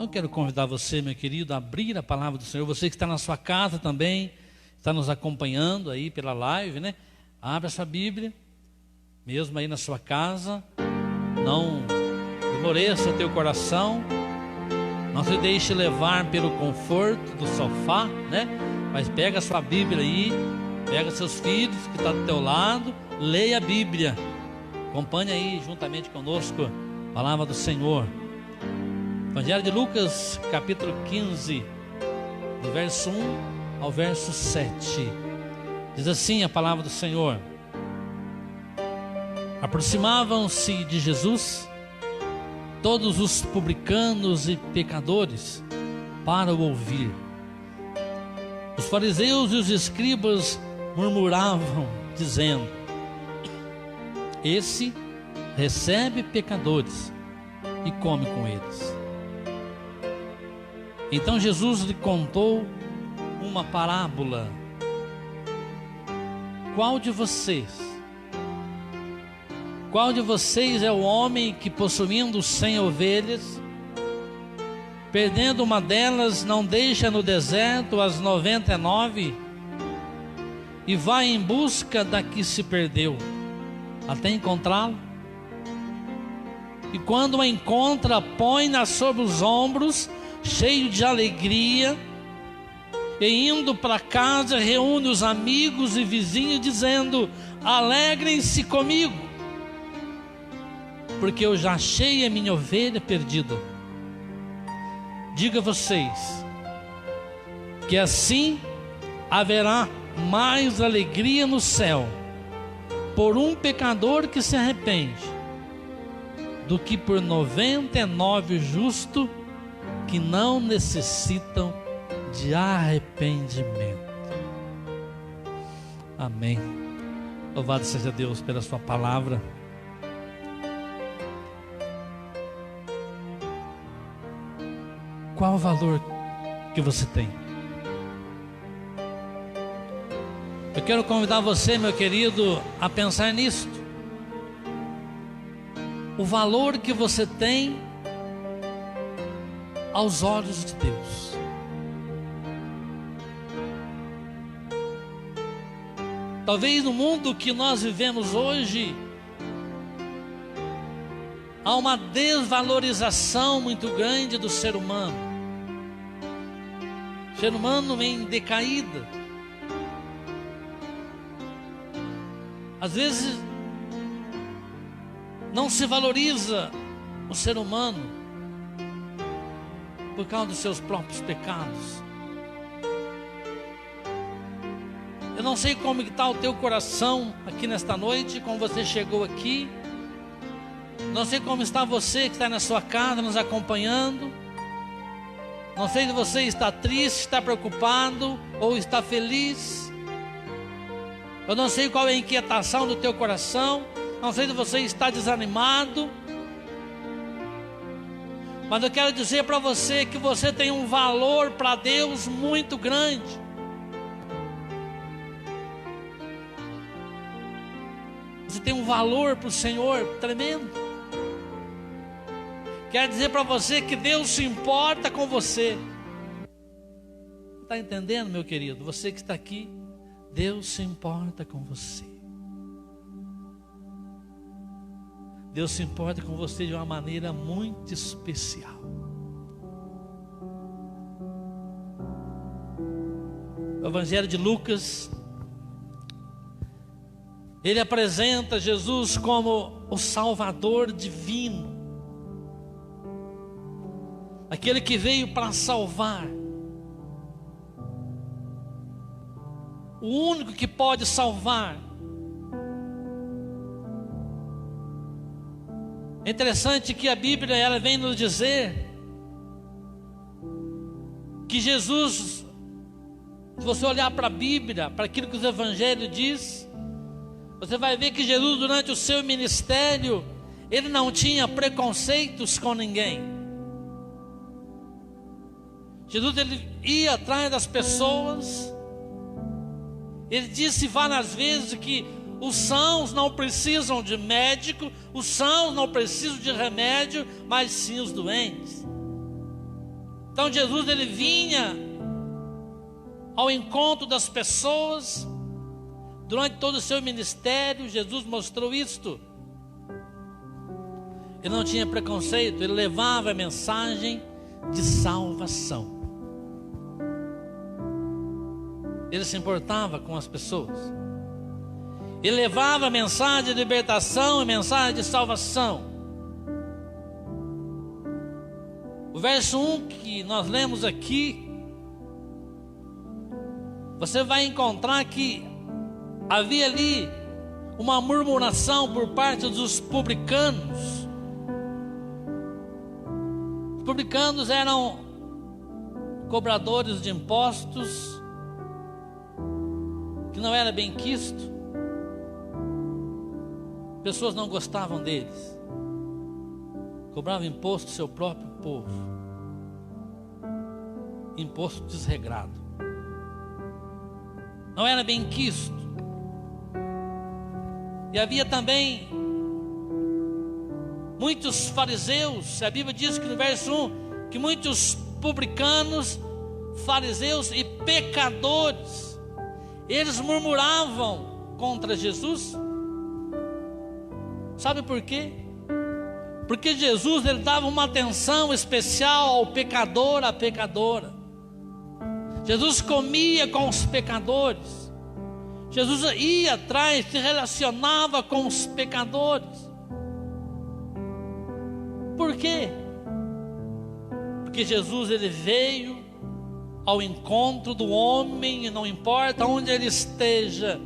Então eu quero convidar você, meu querido, a abrir a palavra do Senhor. Você que está na sua casa também, está nos acompanhando aí pela live, né? Abra a sua Bíblia, mesmo aí na sua casa. Não esmoreça o teu coração, não se deixe levar pelo conforto do sofá, né? Mas pega a sua Bíblia aí, pega seus filhos que estão do teu lado, leia a Bíblia, acompanhe aí juntamente conosco a palavra do Senhor. Evangelho de Lucas, capítulo 15, do verso 1 ao verso 7. Diz assim a palavra do Senhor: aproximavam-se de Jesus todos os publicanos e pecadores para o ouvir. Os fariseus e os escribas murmuravam, dizendo: esse recebe pecadores e come com eles. Então Jesus lhe contou uma parábola. Qual de vocês é o homem que, possuindo 100 ovelhas, perdendo uma delas, não deixa no deserto as 99 e vai em busca da que se perdeu, até encontrá-la? E quando a encontra, põe-na sobre os ombros, cheio de alegria, e indo para casa, reúne os amigos e vizinhos, dizendo: alegrem-se comigo, porque eu já achei a minha ovelha perdida. Digo a vocês que assim haverá mais alegria no céu por um pecador que se arrepende, do que por 99 justos que não necessitam de arrependimento. Amém. Louvado seja Deus pela sua palavra. Qual o valor que você tem? Eu quero convidar você, meu querido, a pensar nisto. O valor que você tem aos olhos de Deus. Talvez no mundo que nós vivemos hoje, há uma desvalorização muito grande do ser humano. O ser humano vem decaída. Às vezes não se valoriza o ser humano por causa dos seus próprios pecados. Eu não sei como está o teu coração aqui nesta noite, como você chegou aqui. Não sei como está você que está na sua casa nos acompanhando. Não sei se você está triste, está preocupado ou está feliz. Eu não sei qual é a inquietação do teu coração. Não sei se você está desanimado. Mas eu quero dizer para você que você tem um valor para Deus muito grande. Você tem um valor para o Senhor tremendo. Quero dizer para você que Deus se importa com você. Está entendendo, meu querido? Você que está aqui, Deus se importa com você. Deus se importa com você de uma maneira muito especial. O Evangelho de Lucas, ele apresenta Jesus como o Salvador divino, aquele que veio para salvar, o único que pode salvar. É interessante que a Bíblia, ela vem nos dizer que Jesus, se você olhar para a Bíblia, para aquilo que os Evangelhos diz, você vai ver que Jesus, durante o seu ministério, ele não tinha preconceitos com ninguém. Jesus, ele ia atrás das pessoas. Ele disse várias vezes que os sãos não precisam de médico, os sãos não precisam de remédio, mas sim os doentes. Então Jesus, ele vinha ao encontro das pessoas. Durante todo o seu ministério, Jesus mostrou isto. Ele não tinha preconceito, ele levava a mensagem de salvação. Ele se importava com as pessoas. Ele levava a mensagem de libertação e mensagem de salvação. O verso 1 que nós lemos aqui, você vai encontrar que havia ali uma murmuração por parte dos publicanos. Os publicanos eram cobradores de impostos, que não era bem quisto. Pessoas não gostavam deles. Cobravam imposto do seu próprio povo. Imposto desregrado. Não era bem quisto. E havia também muitos fariseus. A Bíblia diz que no verso 1, que muitos publicanos, fariseus e pecadores, eles murmuravam contra Jesus. Sabe por quê? Porque Jesus, ele dava uma atenção especial ao pecador, à pecadora. Jesus comia com os pecadores. Jesus ia atrás, se relacionava com os pecadores. Por quê? Porque Jesus, ele veio ao encontro do homem, e não importa onde ele esteja.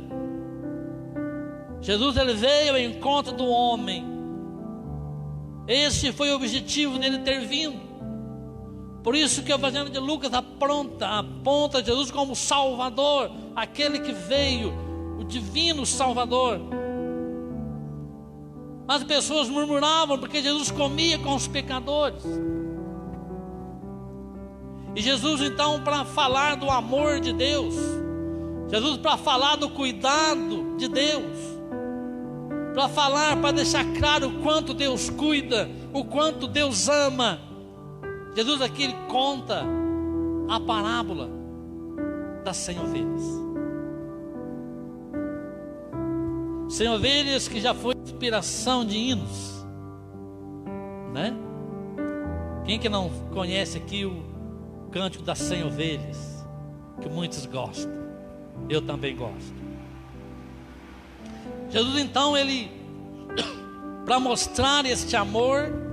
Jesus, ele veio ao encontro do homem. Esse foi o objetivo dele ter vindo. Por isso que o Evangelho de Lucas aponta Jesus como Salvador, aquele que veio, o divino Salvador. As pessoas murmuravam porque Jesus comia com os pecadores. E Jesus, então, para falar do amor de Deus, Jesus, para falar do cuidado de Deus, para deixar claro o quanto Deus cuida, o quanto Deus ama, Jesus aqui, ele conta a parábola das 100 ovelhas. 100 ovelhas que já foi inspiração de hinos, né? Quem que não conhece aqui o cântico das 100 ovelhas, que muitos gostam? Eu também gosto. Jesus, então, ele, para mostrar este amor,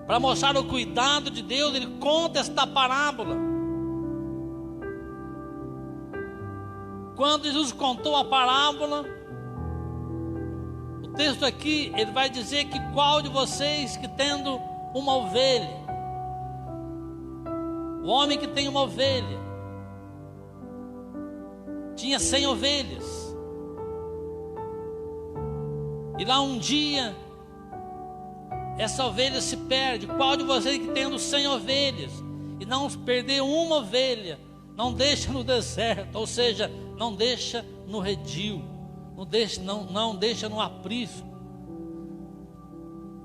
para mostrar o cuidado de Deus, ele conta esta parábola. Quando Jesus contou a parábola, o texto aqui, ele vai dizer que qual de vocês que tendo uma ovelha, o homem que tem uma ovelha, tinha 100 ovelhas, e lá um dia essa ovelha se perde. Qual de vocês que tendo 100 ovelhas e não perder uma ovelha, não deixa no deserto, ou seja, não deixa no redil, não deixa no aprisco,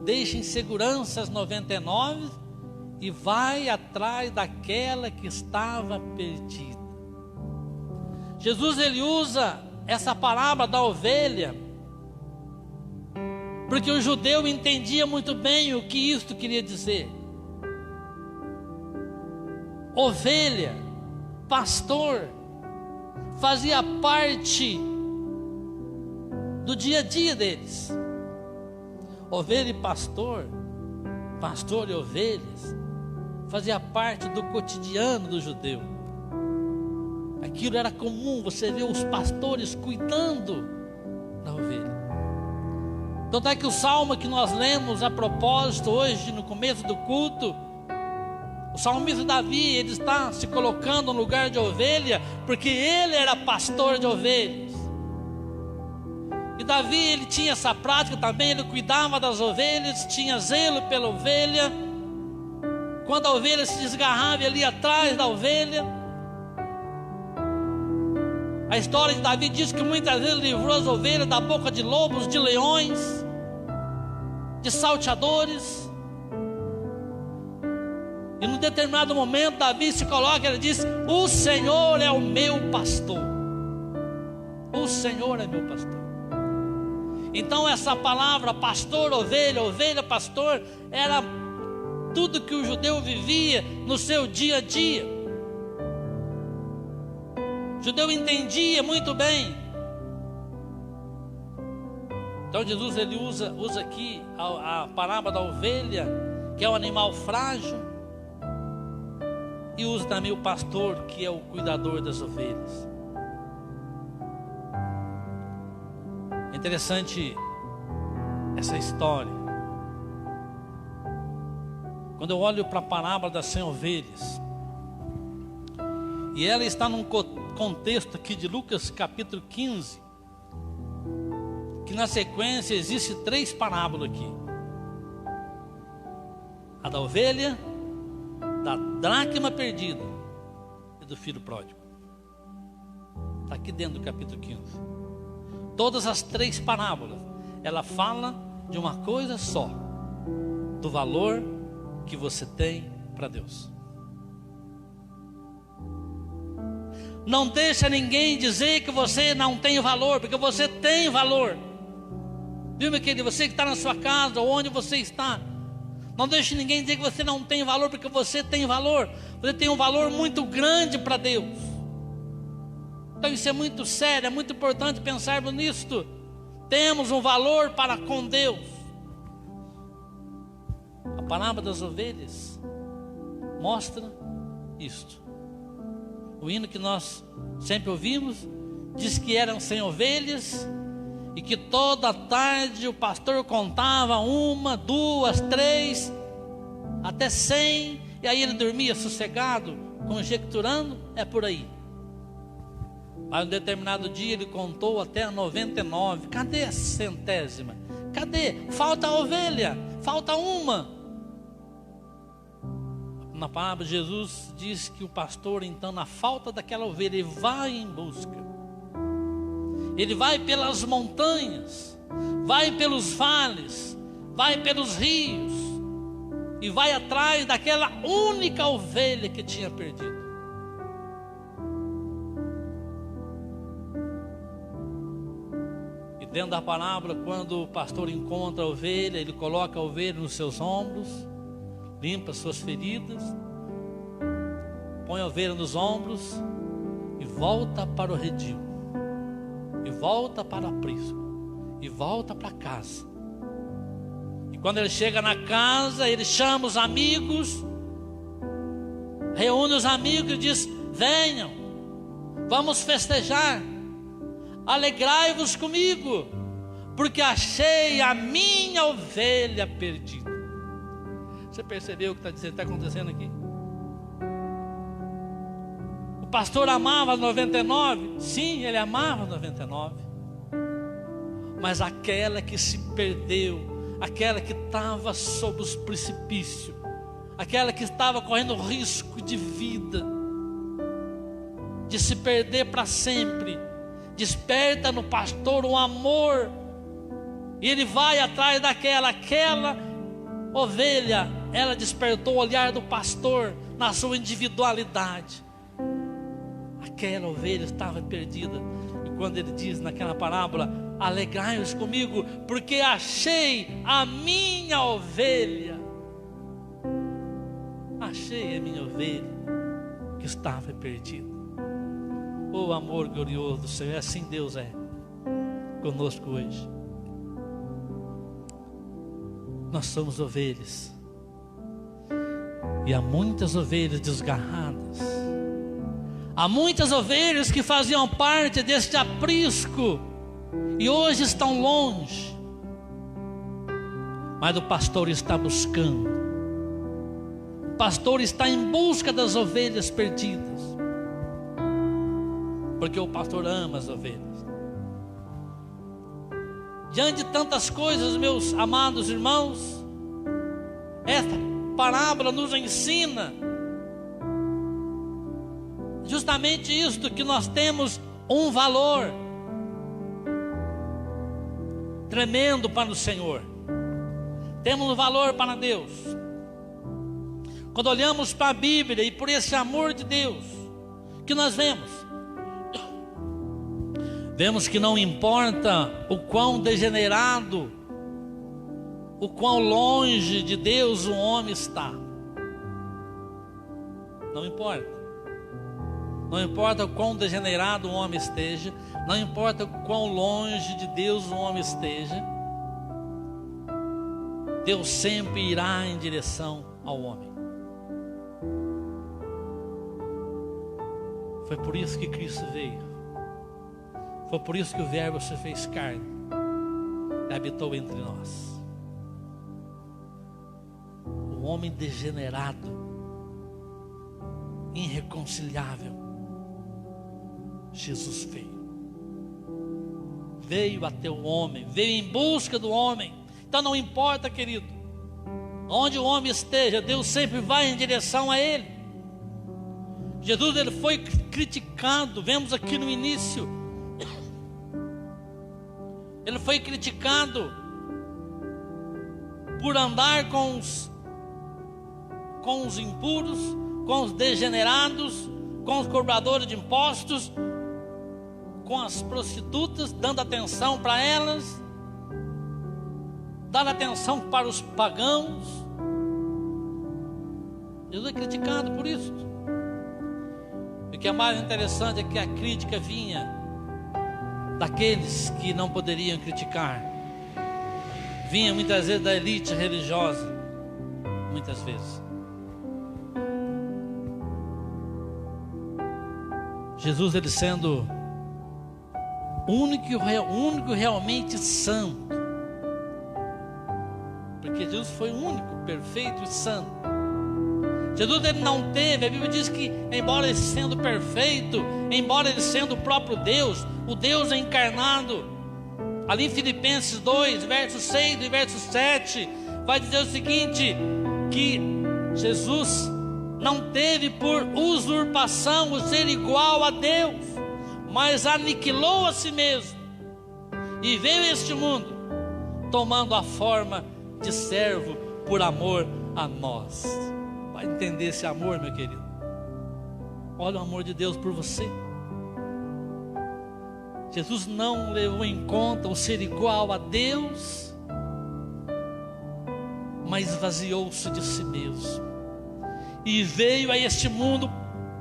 deixa em segurança as 99 e vai atrás daquela que estava perdida. Jesus, ele usa essa parábola da ovelha porque o judeu entendia muito bem o que isto queria dizer. Ovelha, pastor, fazia parte do dia a dia deles. Ovelha e pastor, pastor e ovelhas, fazia parte do cotidiano do judeu. Aquilo era comum, você vê os pastores cuidando da ovelha. Tanto é que o salmo que nós lemos a propósito hoje, no começo do culto, o salmista Davi, ele está se colocando no lugar de ovelha, porque ele era pastor de ovelhas. E Davi, ele tinha essa prática também, ele cuidava das ovelhas, tinha zelo pela ovelha. Quando a ovelha se desgarrava, ele ia atrás da ovelha. A história de Davi diz que muitas vezes livrou as ovelhas da boca de lobos, de leões, de salteadores. E num determinado momento Davi se coloca, ele diz: o Senhor é o meu pastor. O Senhor é meu pastor. Então essa palavra pastor, ovelha, ovelha, pastor, era tudo que o judeu vivia no seu dia a dia. O judeu entendia muito bem. Então Jesus ele usa aqui a parábola da ovelha, que é um animal frágil, e usa também o pastor, que é o cuidador das ovelhas. É interessante essa história. Quando eu olho para a parábola das 100 ovelhas, e ela está num contexto aqui de Lucas capítulo 15, que na sequência existe 3 parábolas aqui: a da ovelha, da dracma perdida e do filho pródigo. Está aqui dentro do capítulo 15. Todas as 3 parábolas, ela fala de uma coisa só: do valor que você tem para Deus. Não deixa ninguém dizer que você não tem valor, porque você tem valor. Viu, meu querido? Você que está na sua casa, ou onde você está, não deixe ninguém dizer que você não tem valor, porque você tem valor. Você tem um valor muito grande para Deus. Então isso é muito sério, é muito importante pensarmos nisto. Temos um valor para com Deus. A parábola das ovelhas mostra isto. O hino que nós sempre ouvimos diz que eram 100 ovelhas, e que toda tarde o pastor contava 1, 2, 3, até 100, e aí ele dormia sossegado, conjecturando, é por aí. Mas um determinado dia ele contou até a 99. Cadê a 100ª? Cadê? Falta a ovelha, falta uma. Na palavra Jesus diz que o pastor, então, na falta daquela ovelha, ele vai em busca. Ele vai pelas montanhas, vai pelos vales, vai pelos rios, e vai atrás daquela única ovelha que tinha perdido. E dentro da parábola, quando o pastor encontra a ovelha, ele coloca a ovelha nos seus ombros, limpa suas feridas, põe a ovelha nos ombros e volta para o redil, e volta para o aprisco, e volta para casa. E quando ele chega na casa, ele chama os amigos, reúne os amigos e diz: venham, vamos festejar, alegrai-vos comigo, porque achei a minha ovelha perdida. Você percebeu o que está acontecendo aqui? O pastor amava 99, sim, ele amava 99, mas aquela que se perdeu, aquela que estava sob os precipícios, aquela que estava correndo risco de vida, de se perder para sempre, desperta no pastor um amor, e ele vai atrás aquela ovelha. Ela despertou o olhar do pastor na sua individualidade. Aquela ovelha estava perdida, e quando ele diz naquela parábola: alegrai-vos comigo, porque achei a minha ovelha. Achei a minha ovelha que estava perdida. Oh, amor glorioso do Senhor, assim Deus é conosco hoje. Nós somos ovelhas, e há muitas ovelhas desgarradas, há muitas ovelhas que faziam parte deste aprisco e hoje estão longe, mas o pastor está buscando, o pastor está em busca das ovelhas perdidas, porque o pastor ama as ovelhas. Diante de tantas coisas, meus amados irmãos, esta parábola nos ensina justamente isto, que nós temos um valor tremendo para o Senhor, temos um valor para Deus. Quando olhamos para a Bíblia e por esse amor de Deus que nós vemos que não importa o quão degenerado, o quão longe de Deus o homem está. Não importa. Não importa o quão degenerado o homem esteja, não importa o quão longe de Deus o homem esteja, Deus sempre irá em direção ao homem. Foi por isso que Cristo veio. Foi por isso que o Verbo se fez carne e habitou entre nós. O homem degenerado, irreconciliável, Jesus veio até o homem, veio em busca do homem. Então não importa, querido, onde o homem esteja, Deus sempre vai em direção a ele. Jesus, ele foi criticado, vemos aqui no início, ele foi criticado por andar com os impuros, com os degenerados, com os cobradores de impostos, com as prostitutas, dando atenção para elas, dando atenção para os pagãos. Jesus é criticado por isso. E o que é mais interessante é que a crítica vinha daqueles que não poderiam criticar. Vinha muitas vezes da elite religiosa, muitas vezes. Jesus, ele sendo o único realmente santo, porque Jesus foi o único, perfeito e santo. Jesus, ele não teve, a Bíblia diz que embora ele sendo perfeito, embora ele sendo o próprio Deus, o Deus encarnado, ali em Filipenses 2, verso 6 e verso 7, vai dizer o seguinte, que Jesus não teve por usurpação o ser igual a Deus, mas aniquilou a si mesmo e veio a este mundo tomando a forma de servo por amor a nós. Vai entender esse amor, meu querido? Olha o amor de Deus por você. Jesus não levou em conta o ser igual a Deus, mas esvaziou-se de si mesmo e veio a este mundo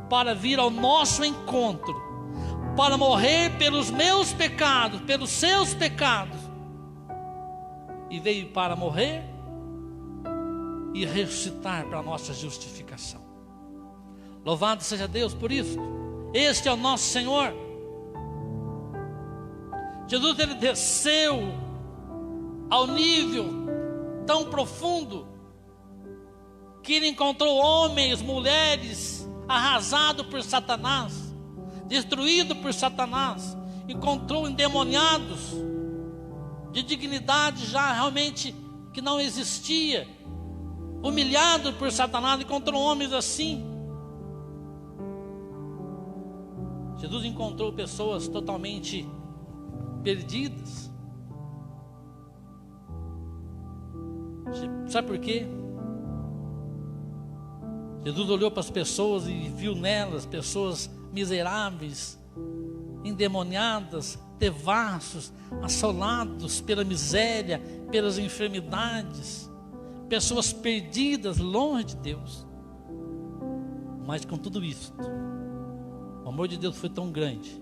para vir ao nosso encontro, para morrer pelos meus pecados, pelos seus pecados, e veio para morrer e ressuscitar para a nossa justificação. Louvado seja Deus por isso. Este é o nosso Senhor. Jesus, ele desceu ao nível tão profundo que ele encontrou homens, mulheres arrasados por Satanás, destruídos por Satanás, encontrou endemoniados de dignidade já realmente que não existia, humilhado por Satanás, encontrou homens assim. Jesus encontrou pessoas totalmente perdidas. Sabe por quê? Jesus olhou para as pessoas e viu nelas pessoas miseráveis, endemoniadas, devassos, assolados pela miséria, pelas enfermidades, pessoas perdidas, longe de Deus. Mas com tudo isso, o amor de Deus foi tão grande,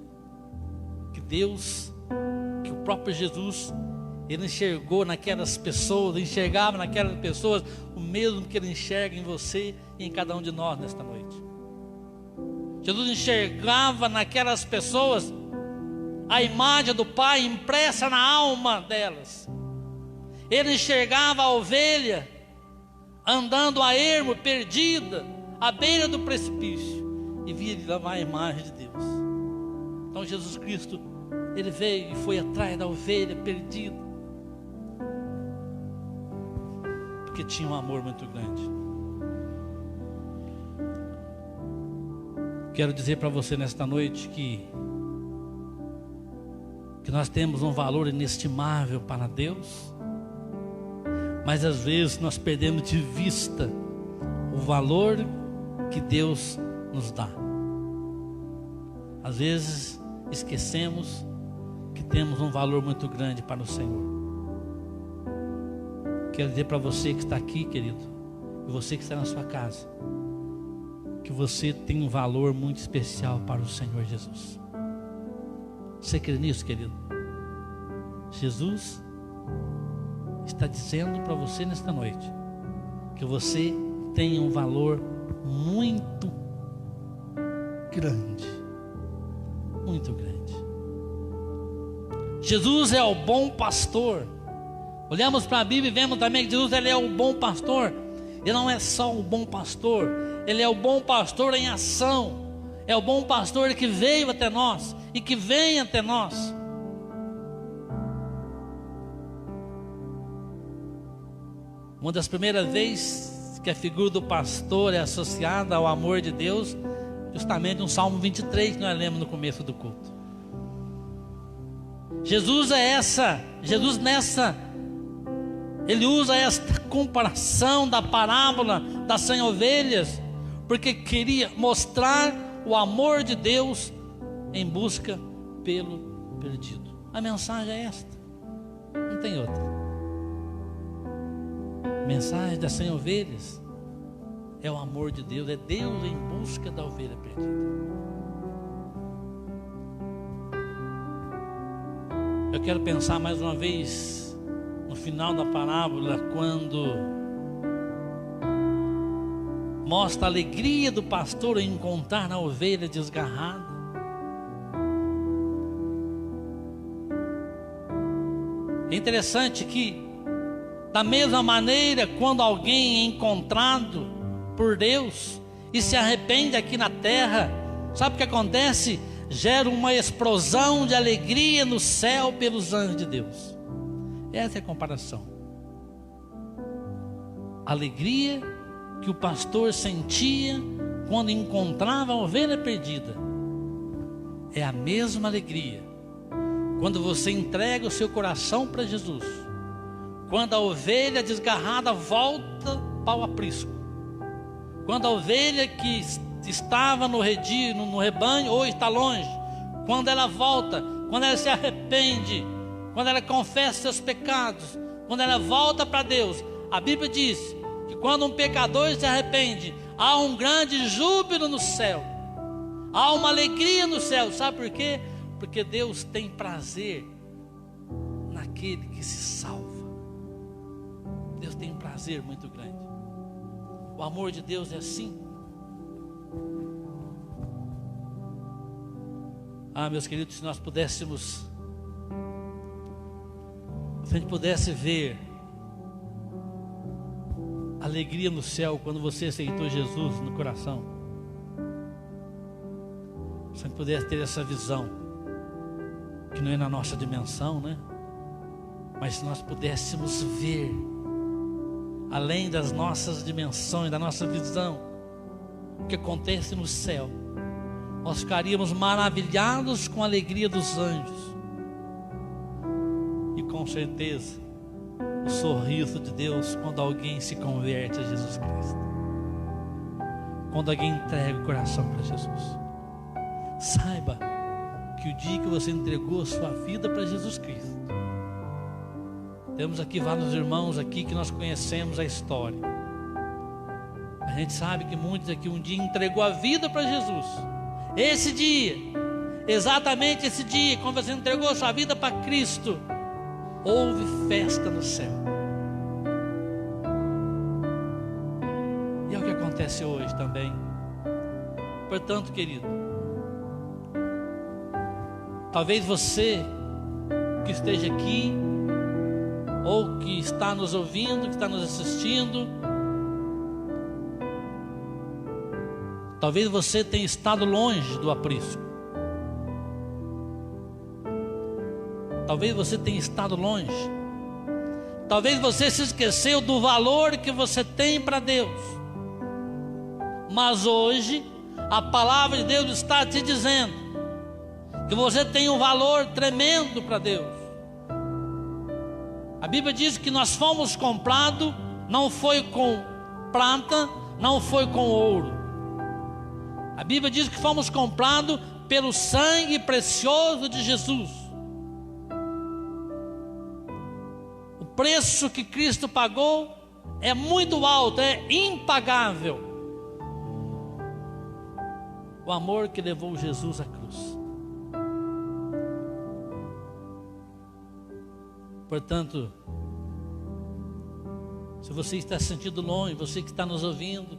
que o próprio Jesus, ele enxergou naquelas pessoas, enxergava naquelas pessoas o mesmo que ele enxerga em você e em cada um de nós nesta noite. Jesus enxergava naquelas pessoas a imagem do Pai impressa na alma delas. Ele enxergava a ovelha andando a ermo, perdida, à beira do precipício, e via lá a imagem de Deus. Então Jesus Cristo, ele veio e foi atrás da ovelha perdida, porque tinha um amor muito grande. Quero dizer para você nesta noite que nós temos um valor inestimável para Deus, mas às vezes nós perdemos de vista o valor que Deus nos dá. Às vezes esquecemos que temos um valor muito grande para o Senhor. Quero dizer para você que está aqui, querido, e você que está na sua casa, que você tem um valor muito especial para o Senhor Jesus. Você crê nisso, querido? Jesus está dizendo para você nesta noite que você tem um valor muito grande. Muito grande. Jesus é o bom pastor. Olhamos para a Bíblia e vemos também que Jesus, ele é o bom pastor. Ele não é só o bom pastor, ele é o bom pastor em ação. É o bom pastor que veio até nós e que vem até nós. Uma das primeiras vezes que a figura do pastor é associada ao amor de Deus, justamente no Salmo 23, que nós lemos no começo do culto. Jesus ele usa esta comparação da parábola das 100 ovelhas, porque queria mostrar o amor de Deus em busca pelo perdido. A mensagem é esta, não tem outra. A mensagem das 100 ovelhas é o amor de Deus, é Deus em busca da ovelha perdida. Eu quero pensar mais uma vez no final da parábola, quando mostra a alegria do pastor em encontrar a ovelha desgarrada. É interessante que, da mesma maneira, quando alguém é encontrado por Deus e se arrepende aqui na terra, sabe o que acontece? Gera uma explosão de alegria no céu pelos anjos de Deus. Essa é a comparação. A alegria que o pastor sentia quando encontrava a ovelha perdida é a mesma alegria quando você entrega o seu coração para Jesus, quando a ovelha desgarrada volta para o aprisco, quando a ovelha que estava no redil, no rebanho, hoje está longe, quando ela volta, quando ela se arrepende, quando ela confessa seus pecados, quando ela volta para Deus. A Bíblia diz que quando um pecador se arrepende, há um grande júbilo no céu, há uma alegria no céu. Sabe por quê? Porque Deus tem prazer naquele que se salva. Deus tem um prazer muito grande. O amor de Deus é assim. Meus queridos, se nós pudéssemos, se a gente pudesse ver alegria no céu quando você aceitou Jesus no coração, se a gente pudesse ter essa visão, que não é na nossa dimensão, né? Mas se nós pudéssemos ver além das nossas dimensões, da nossa visão, o que acontece no céu, nós ficaríamos maravilhados com a alegria dos anjos e com certeza o sorriso de Deus quando alguém se converte a Jesus Cristo, quando alguém entrega o coração para Jesus. Saiba que o dia que você entregou a sua vida para Jesus Cristo, temos aqui vários irmãos aqui que nós conhecemos a história. A gente sabe que muitos aqui um dia entregou a vida para Jesus. Esse dia, exatamente esse dia, quando você entregou a sua vida para Cristo, houve festa no céu. E é o que acontece hoje também. Portanto, querido, talvez você que esteja aqui, ou que está nos ouvindo, que está nos assistindo, talvez você tenha estado longe do aprisco. Talvez você tenha estado longe. Talvez você se esqueceu do valor que você tem para Deus. Mas hoje a palavra de Deus está te dizendo que você tem um valor tremendo para Deus. A Bíblia diz que nós fomos comprados, não foi com prata, não foi com ouro. A Bíblia diz que fomos comprados pelo sangue precioso de Jesus. O preço que Cristo pagou é muito alto, é impagável. O amor que levou Jesus à cruz. Portanto, se você está se sentindo longe, você que está nos ouvindo,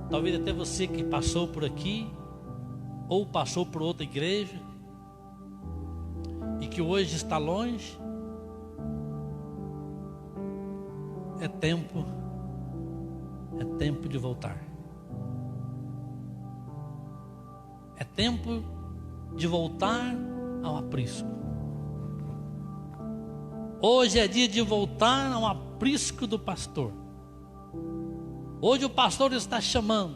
talvez até você que passou por aqui, ou passou por outra igreja, e que hoje está longe, é tempo de voltar. É tempo de voltar ao aprisco. Hoje é dia de voltar ao aprisco do pastor. Hoje o pastor está chamando.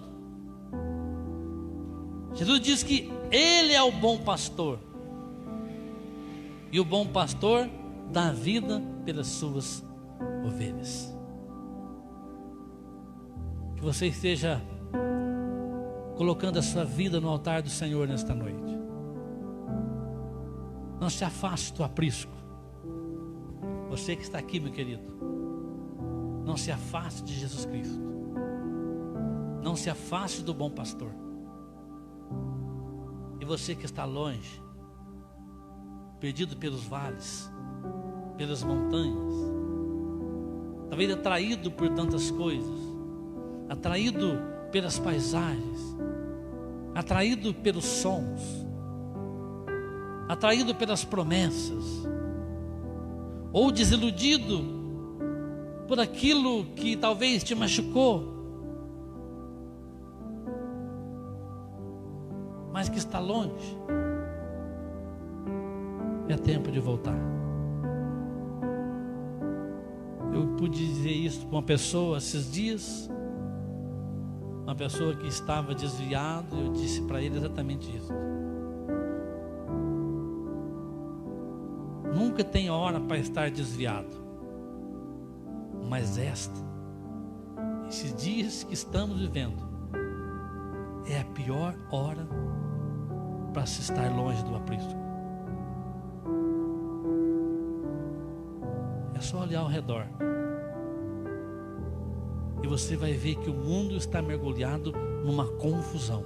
Jesus diz que Ele é o bom pastor. E o bom pastor dá a vida pelas suas ovelhas. Que você esteja colocando a sua vida no altar do Senhor nesta noite. Não se afaste do aprisco. Você que está aqui, meu querido, não se afaste de Jesus Cristo. Não se afaste do bom pastor. E você que está longe, perdido pelos vales, pelas montanhas, talvez atraído por tantas coisas, atraído pelas paisagens, atraído pelos sons, atraído pelas promessas, ou desiludido por aquilo que talvez te machucou, mas que está longe. É tempo de voltar. Eu pude dizer isso para uma pessoa esses dias, uma pessoa que estava desviado. Eu disse para ele exatamente isso. Nunca tem hora para estar desviado, mas esses dias que estamos vivendo, é a pior hora para se estar longe do aprisco. É só olhar ao redor e você vai ver que o mundo está mergulhado numa confusão.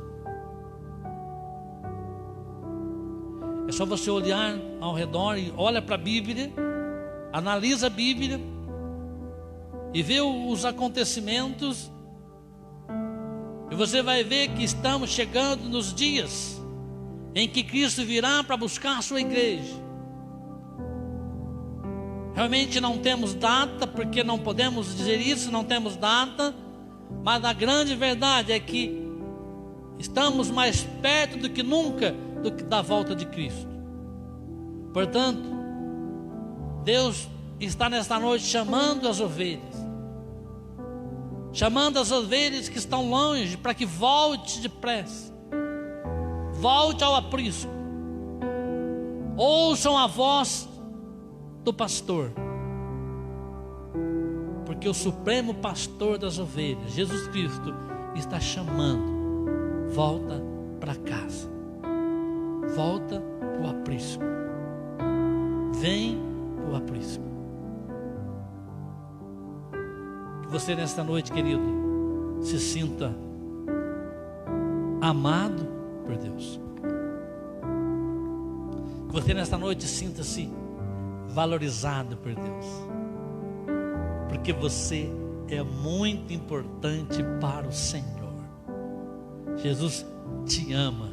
É só você olhar ao redor e olha para a Bíblia, analisa a Bíblia e vê os acontecimentos, e você vai ver que estamos chegando nos dias em que Cristo virá para buscar a sua igreja. Realmente não temos data, porque não podemos dizer isso, não temos data, mas a grande verdade é que estamos mais perto do que nunca da volta de Cristo. Portanto, Deus está nesta noite chamando as ovelhas, chamando as ovelhas que estão longe, para que volte depressa, volte ao aprisco, ouçam a voz do pastor, porque o supremo pastor das ovelhas, Jesus Cristo, está chamando. Volta para casa, volta para o aprisco, vem para o aprisco. Que você nesta noite, querido, se sinta amado por Deus. Que você nesta noite sinta-se valorizado por Deus, porque você é muito importante para o Senhor. Jesus te ama.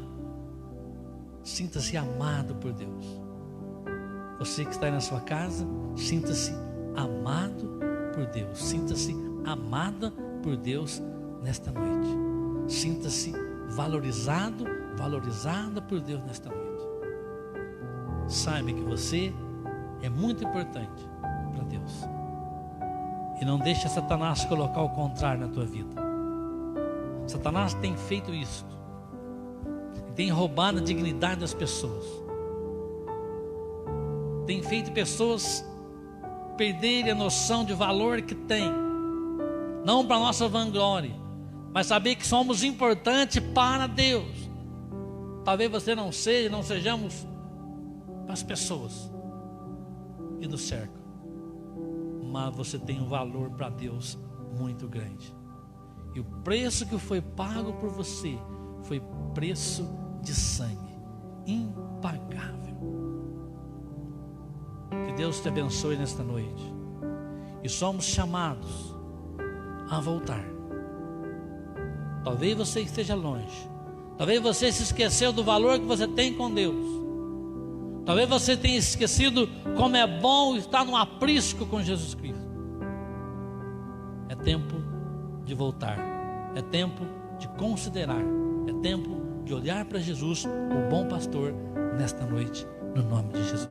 Sinta-se amado por Deus. Você que está aí na sua casa, sinta-se amado por Deus. Sinta-se amada por Deus nesta noite. Sinta-se valorizado, valorizada por Deus nesta noite. Saiba que você é muito importante para Deus. E não deixe Satanás colocar o contrário na tua vida. Satanás tem feito isso. Tem roubado a dignidade das pessoas. Tem feito pessoas perderem a noção de valor que tem. não para nossa vanglória, mas saber que somos importantes para Deus. Talvez você não seja, não sejamos para as pessoas que nos cercam, mas você tem um valor para Deus muito grande. E o preço que foi pago por você foi preço de sangue, impagável. Que Deus te abençoe nesta noite. E somos chamados a voltar. Talvez você esteja longe. Talvez você se esqueceu do valor que você tem com Deus. Talvez você tenha esquecido como é bom estar num aprisco com Jesus Cristo. É tempo de voltar. É tempo de considerar. É tempo de olhar para Jesus, o bom pastor, nesta noite, no nome de Jesus.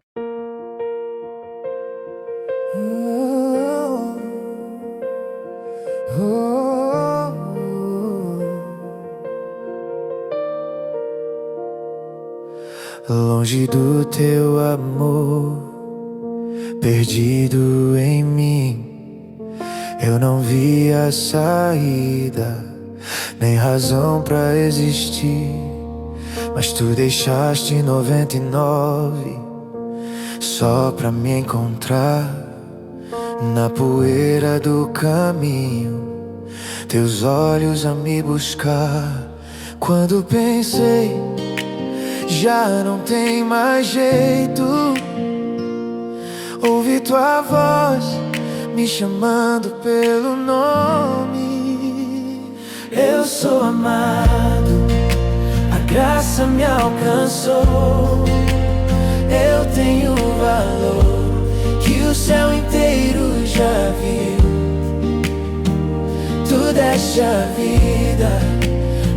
Longe do teu amor, perdido em mim, eu não via saída, nem razão pra existir. Mas tu deixaste 99 só pra me encontrar na poeira do caminho, teus olhos a me buscar. Quando pensei já não tem mais jeito, ouvi tua voz me chamando pelo nome. Eu sou amado, a graça me alcançou. Eu tenho valor que o céu inteiro já viu. Tu deste a vida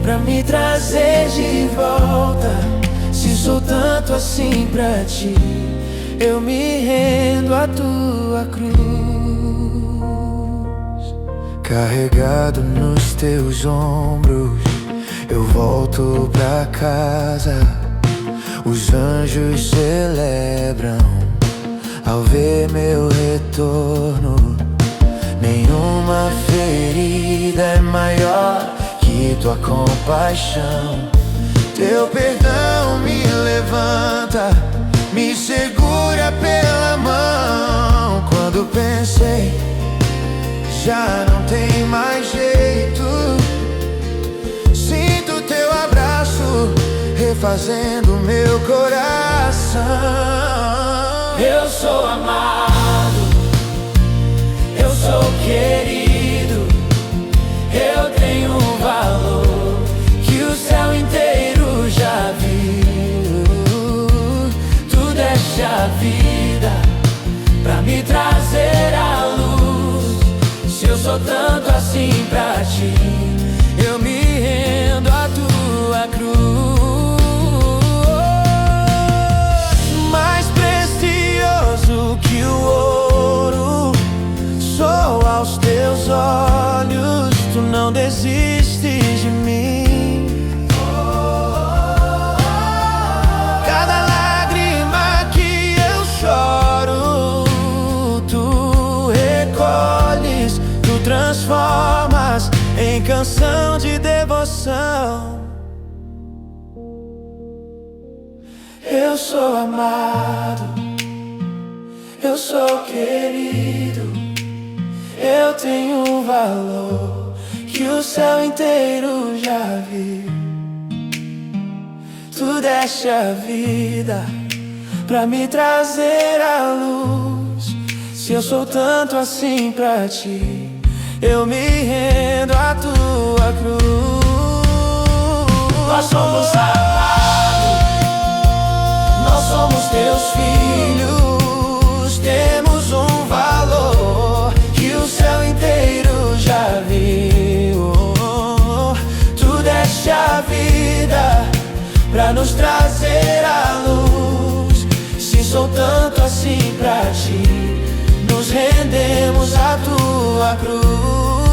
pra me trazer de volta. Se sou tanto assim pra ti, eu me rendo à tua cruz. Carregado nos teus ombros, eu volto pra casa. Os anjos celebram ao ver meu retorno. Nenhuma ferida é maior que tua compaixão. Teu perdão me levanta, me segura pela mão. Quando pensei já não tem mais jeito, sinto teu abraço refazendo meu coração. Eu sou amado, eu sou querido, eu tenho um valor que o céu inteiro já viu. Tu deste a vida pra me trazer a luz. Se eu sou tanto assim pra ti, eu me rendo à tua cruz. Mais precioso que o ouro sou aos teus olhos. Tu não desistes de mim. Cada lágrima que eu choro, tu recolhes, tu transformas em canção de devoção. Eu sou amado, eu sou querido, eu tenho um valor que o céu inteiro já viu. Tu deste a vida pra me trazer a luz. Se eu sou tanto assim pra ti, eu me rendo à tua cruz. Nós somos amados, nós somos teus filhos. Temos um valor que o céu inteiro já viu. Tu deste a vida pra nos trazer a luz. Se sou tanto assim pra ti, nos rendemos à tua cruz.